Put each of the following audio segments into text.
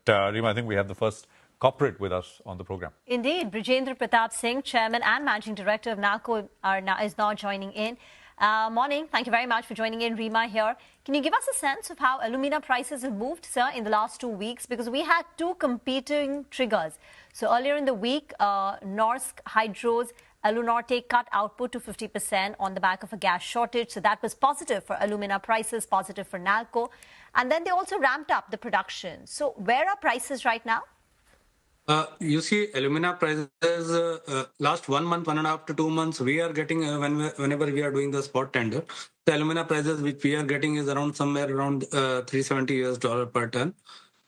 Rima, I think we have the first corporate with us on the program. Indeed, Brijendra Pratap Singh, Chairman and Managing Director of NALCO, is now joining in. Morning. Thank you very much for joining in, Rima here. Can you give us a sense of how alumina prices have moved, sir, in the last 2 weeks? Because we had two competing triggers. So earlier in the week, Norsk Hydro's Alunorte cut output to 50% on the back of a gas shortage. So that was positive for alumina prices, positive for NALCO. And then they also ramped up the production. So where are prices right now? You see, alumina prices last 1 month, 1.5 to 2 months, we are getting whenever we are doing the spot tender, the alumina prices which we are getting is around somewhere around $370 per ton.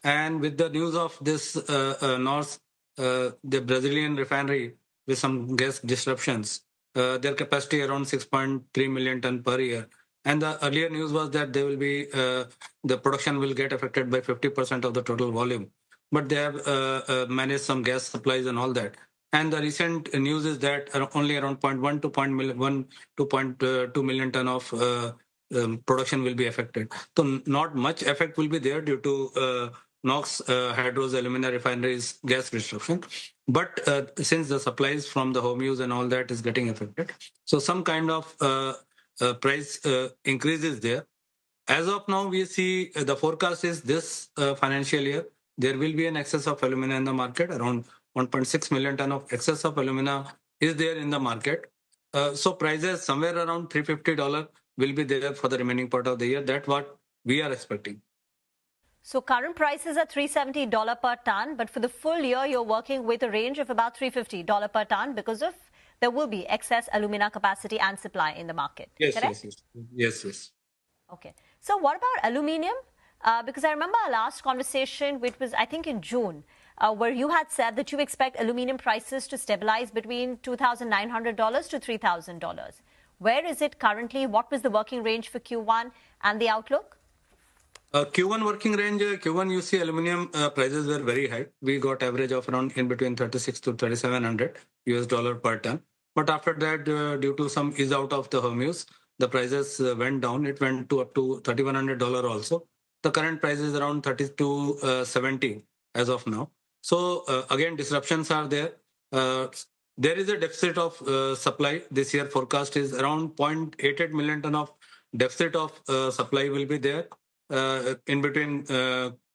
And with the news of this North, the Brazilian refinery with some gas disruptions, their capacity around 6.3 million ton per year. And the earlier news was that they will be the production will get affected by 50% of the total volume. But they have managed some gas supplies and all that. And the recent news is that only around 0.1 to 2.2 million ton of production will be affected. So not much effect will be there due to Norsk Hydro's alumina refineries gas disruption. But since the supplies from the home use and all that is getting affected, so some kind of price increase is there. As of now, we see the forecast is this financial year, there will be an excess of alumina in the market. Around 1.6 million ton of excess of alumina is there in the market. So prices somewhere around $350 will be there for the remaining part of the year. That's what we are expecting. So current prices are $370 per ton, but for the full year, you're working with a range of about $350 per ton because of there will be excess alumina capacity and supply in the market. Yes, correct? yes. Okay. So what about aluminium? Because I remember our last conversation, which was, I think, in June, where you had said that you expect aluminium prices to stabilize between $2,900 to $3,000. Where is it currently? What was the working range for Q1 and the outlook? Q1 working range, Q1 you see aluminium prices were very high. We got average of around in between 36 to 3,700 US dollar per ton. But after that, due to some ease out of the Hormuz, the prices went down. It went to up to $3,100 also. The current price is around 32.70 as of now. So again, disruptions are there. There is a deficit of supply. This year forecast is around 0.88 million ton of deficit of supply will be there in between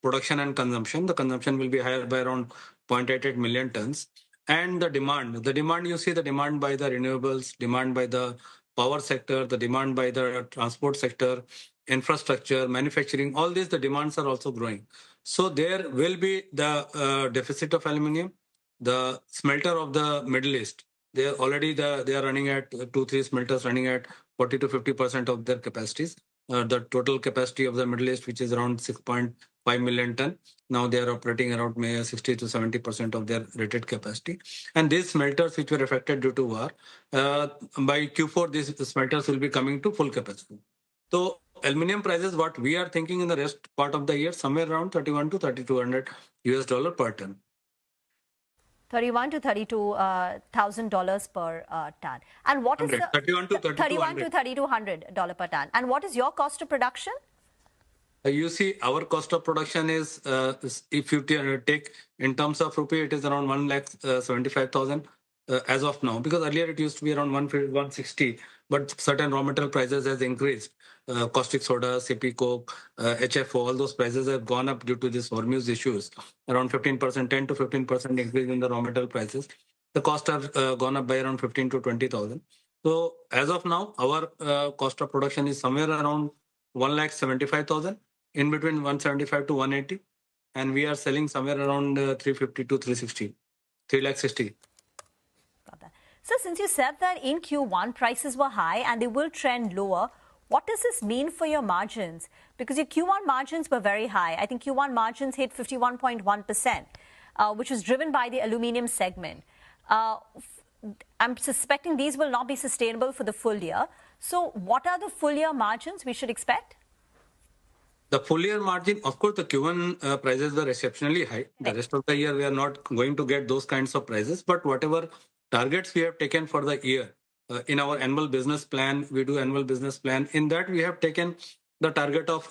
production and consumption. The consumption will be higher by around 0.88 million tons. And the demand you see the demand by the renewables, demand by the power sector, the demand by the transport sector, infrastructure, manufacturing, all these, the demands are also growing. So there will be the deficit of aluminium. The smelter of the Middle East, they are running at 2-3 smelters running at 40 to 50% of their capacities. The total capacity of the Middle East, which is around 6.5 million ton. Now they are operating around 60 to 70% of their rated capacity. And these smelters which were affected due to war, by Q4, these smelters will be coming to full capacity. So aluminium prices, what we are thinking in the rest part of the year, somewhere around 31 to 3,200 US dollar per ton. 31 to $32,000 per ton. And what is the 31 to $3,200 per ton? And what is your cost of production? You see, our cost of production is, if you take in terms of rupee, it is around 1,75,000 as of now. Because earlier it used to be around 160, but certain raw material prices has increased. Caustic soda, CP coke, HFO, all those prices have gone up due to this Hormuz issues. Around 15%, 10 to 15% increase in the raw material prices. The cost have gone up by around 15 to 20,000. So as of now, our cost of production is somewhere around 1,75,000, in between 175 to 180, and we are selling somewhere around 350 to 360, 360. Got that. So since you said that in Q1 prices were high and they will trend lower, what does this mean for your margins? Because your Q1 margins were very high. I think Q1 margins hit 51.1%, which was driven by the aluminium segment. I'm suspecting these will not be sustainable for the full year. So what are the full year margins we should expect? The full year margin, of course, the Q1 prices were exceptionally high. The rest of the year, we are not going to get those kinds of prices. But whatever targets we have taken for the year, in our annual business plan, we do annual business plan. In that, we have taken the target of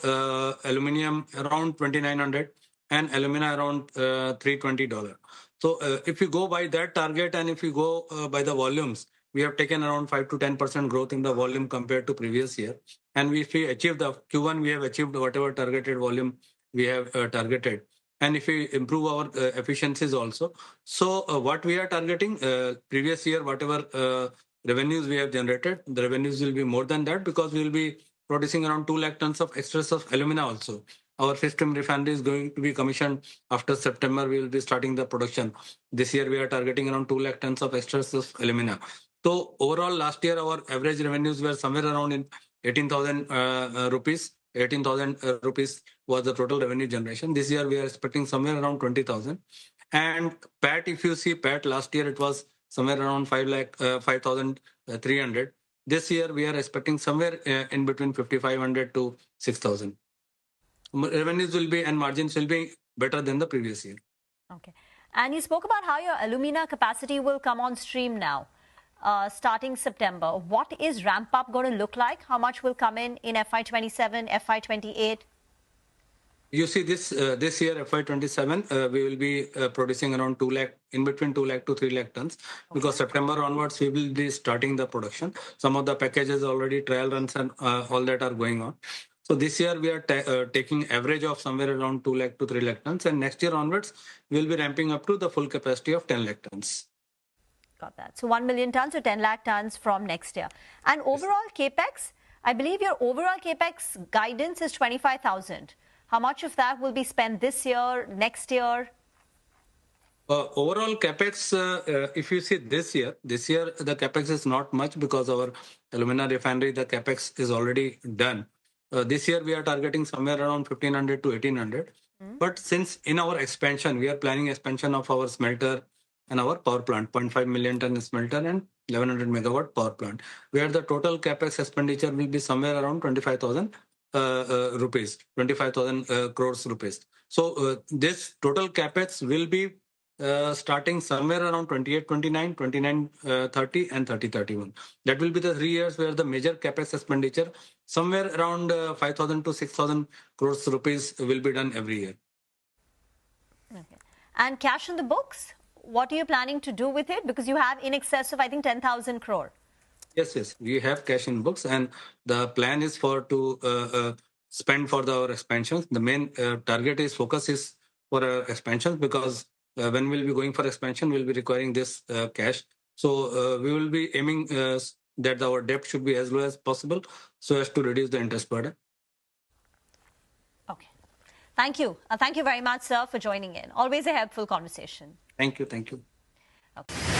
aluminium around 2,900 and alumina around $320. So if you go by that target and if you go by the volumes, we have taken around 5 to 10% growth in the volume compared to previous year. And if we achieve the Q1, we have achieved whatever targeted volume we have targeted. And if we improve our efficiencies also. So what we are targeting, previous year, whatever revenues we have generated, the revenues will be more than that because we will be producing around 2 lakh tons of extras of alumina also. Our fifth refinery is going to be commissioned after September. We will be starting the production. This year, we are targeting around 2 lakh tons of extras of alumina. So overall, last year, our average revenues were somewhere around in 18,000 rupees. 18,000 rupees was the total revenue generation. This year, we are expecting somewhere around 20,000. And PAT, if you see PAT, last year it was somewhere around 5,300. This year, we are expecting somewhere in between 5,500 to 6,000. Revenues will be and margins will be better than the previous year. Okay. And you spoke about how your alumina capacity will come on stream now, starting September. What is ramp up going to look like? How much will come in FY27, FY28? You see, this year, FY27, we will be producing around 2 lakh, in between 2 lakh to 3 lakh tons, because September onwards, we will be starting the production. Some of the packages already, trial runs and all that are going on. So this year, we are taking average of somewhere around 2 lakh to 3 lakh tons. And next year onwards, we will be ramping up to the full capacity of 10 lakh tons. Got that. So 1 million tons or 10 lakh tons from next year. And overall Capex, I believe your overall Capex guidance is 25,000. How much of that will be spent this year, next year? Overall Capex, if you see this year the Capex is not much because our alumina refinery, the Capex is already done. This year we are targeting somewhere around 1,500 to 1,800. But since in our expansion, we are planning expansion of our smelter and our power plant, 0.5 million ton smelter and 1100 megawatt power plant, where the total Capex expenditure will be somewhere around 25,000 rupees, 25,000 crores rupees. So this total Capex will be starting somewhere around 28, 29, 29, 30 and 30, 31. That will be the 3 years where the major Capex expenditure, somewhere around 5,000 to 6,000 crores rupees will be done every year. Okay. And cash in the books, what are you planning to do with it? Because you have in excess of, I think, 10,000 crore. Yes. We have cash in books and the plan is to spend for our expansions. The main target is focus is for expansions because when we'll be going for expansion, we'll be requiring this cash. So we will be aiming that our debt should be as low as possible so as to reduce the interest burden. Okay. Thank you. Thank you very much, sir, for joining in. Always a helpful conversation. Thank you. Okay.